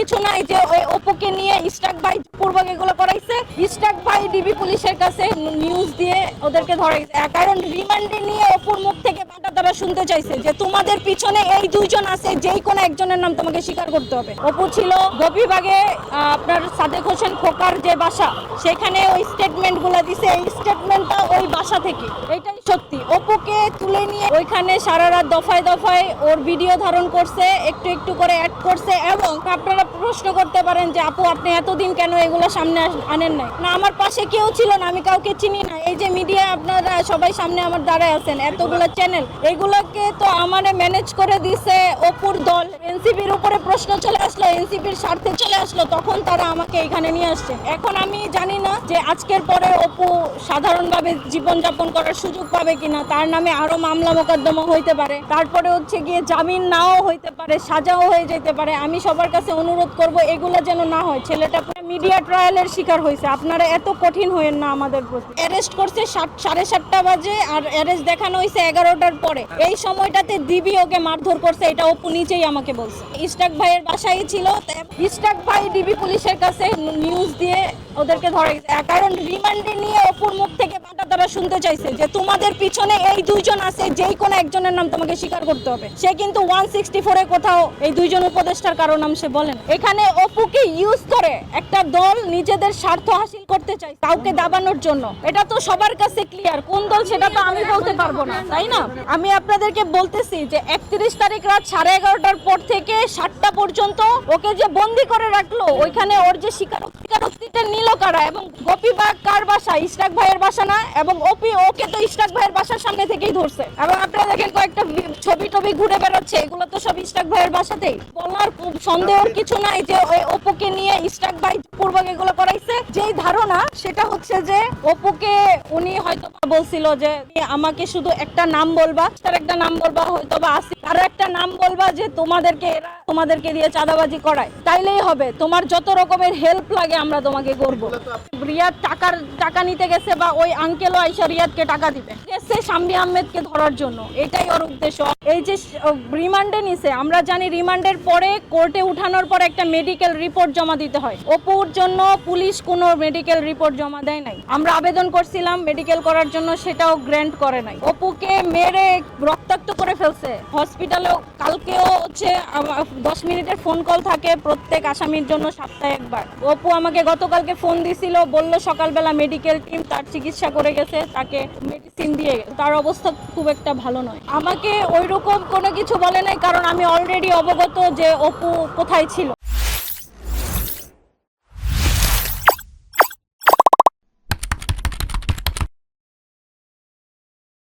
কিছু নাই যে ওই অপুকে নিয়ে ইস্টাক ভাই পূর্বক এগুলো করাইছে। ইস্টাক ভাই ডিবি পুলিশের কাছে নিউজ দিয়ে ওদেরকে ধরাইছে, কারণ রিমান্ডে নিয়ে অপুর মুখ থেকে বাটা তারা শুনতে চাইছে যে তোমাদের পিছনে এই দুইজন আছে, যেই কোনো একজনের নাম তোমাকে স্বীকার করতে হবে। অপু ছিল গোপীবাগে আপনার সাদেক হোসেন খোকার যে বাসা, সেখানে ওই স্টেটমেন্ট গুলো দিছে, এই স্টেটমেন্টটা ওই বাসা থেকে, এটাই সত্যি। অপুকে তুলে নিয়ে ওইখানে সারা রাত দফায় দফায় ওর ভিডিও ধারণ করছে, একটু একটু করে অ্যাড করছে। এবং আপনারা প্রশ্ন করতে পারেন যে আপু আপনি এতদিন কেন এগুলো সামনে আনেন নাই? না, আমার পাশে কেউ ছিল না, আমি কাউকে চিনি না। এই যে মিডিয়া আপনারা সবাই সামনে আমার দাঁড়ায় আছেন, এতগুলো চ্যানেল, এগুলোকে তো আমারে ম্যানেজ করে দিছে অপুর দল। এনসিপির উপরে প্রশ্ন চলে আসলো, এনসিপির স্বার্থে চলে আসলো, তখন তারা আমাকে এখানে নিয়ে আসছে। এখন আমি জানি না যে আজকের পরে অপু সাধারণভাবে জীবনযাপন করার সুযোগ পাবে কিনা, তার নামে আরো মামলা মোকদ্দমা হইতে পারে, তারপরে হচ্ছে গিয়ে জামিন নাও হইতে পারে, সাজাও হয়ে যেতে পারে। আমি সবার কাছে অনুরোধ করব এগুলো যেন না হয়। ছেলেটা মিডিয়া ট্রায়ালের শিকার হয়েছে, আপনারা এত কঠিন হয়েন না আমাদের প্রতি। অ্যারেস্ট করছে 7:30 বাজে, আর অ্যারেস্ট দেখানো হয়েছে 11টার পরে। এই সময়টাতে ডিবি ওকে মারধর করছে, এটা অপু নিজেই আমাকে বলছে। ইস্টাক ভাইয়ের বাসায় ছিল, ইস্টাক ভাই ডিবি পুলিশের কাছে নিউজ দিয়ে ওদেরকে ধরাইছে, কারণ রিমান্ডে নিয়ে অপুর মুখ থেকে বাটা তারা শুনতে চাইছে যে তোমাদের পিছনে এই দুইজন আছে, যেই কোনো একজনের নাম তোমাকে স্বীকার করতে হবে। সে কিন্তু 164 এ কোথাও এই দুইজন উপদেষ্টার কারো নাম সে বলেন। এখানে অপুকে ইউজ করে একটা দল নিজেদের স্বার্থ হাসিল করতে চায়, কাউকে দাবানোর জন্য। এটা তো সবার কাছে ক্লিয়ার, কোন দল সেটা তো আমি বলতে পারবো না, তাই না? আমি আপনাদেরকে বলতেছি যে 31 তারিখ রাত 11:30টার পর থেকে 7টা পর্যন্ত ওকে যে বন্দি করে রাখলো, ওইখানে ওর যে স্বীকারোক্তিটা নিল কারা, এবং গোপীবাগ কার বাসা? ইস্টাক ভাইয়ের বাসা না? এবং ওকে তো ইস্টাক ভাইয়ের বাসার সামনে থেকেই ধরছে। এবং আপনারা দেখেন কয়েকটা ছবি টবি ঘুরে বেড়াচ্ছে, এগুলো তো সব ইস্টাক ভাইয়ের বাসাতেই। বলার সন্দেহের কিছু নাই যে ওই অপুকে নিয়ে ইস্টাক ভাই পূর্বক এগুলো করাইছে। যেই ধারণা সেটা হচ্ছে যে অপুকে উনি হয়তো বলছিল যে আমাকে শুধু একটা নাম বলবা, তার একটা নাম বলবা, হয়তো বা আসি আরো একটা নাম বলবা, যে তোমাদেরকে দিয়ে চাঁদাবাজি করায়, তাইলেই হবে। তোমার যত রকমের হেল্প লাগে আমরা তোমাকে করব। রিয়াদ টাকা নিতে গেছে, বা ওই আঙ্কেলও আইসা রিয়াদকে টাকা দিবে গেছে শাম্মী আহমেদকে ধরার জন্য, এটাই ওর উদ্দেশ্য। এই যে রিমান্ডে নিছে, আমরা জানি রিমান্ডের পরে কোর্টে উঠানোর পর একটা মেডিকেল রিপোর্ট জমা দিতে হয়। অপুর জন্য পুলিশ কোনো মেডিকেল রিপোর্ট জমা দেয় নাই। আমরা আবেদন করছিলাম মেডিকেল করার জন্য, সেটাও গ্র্যান্ট করে নাই। অপুকে মেরে রক্তাক্ত করে ফেলছে হসপিটালেও। কালকেও হচ্ছে 10 মিনিটের ফোন কল থাকে প্রত্যেক আসামির জন্য সপ্তাহে একবার। অপু আমাকে গতকালকে ফোন দিছিল, বলল সকালবেলা মেডিকেল টিম তার চিকিৎসা করে গেছে, তাকে মেডিসিন দিয়ে গেছে, তার অবস্থা খুব একটা ভালো নয়। আমাকে ওইরকম কোনো কিছু বলে নাই, কারণ আমি অলরেডি অবগত যে অপু কোথায় ছিল।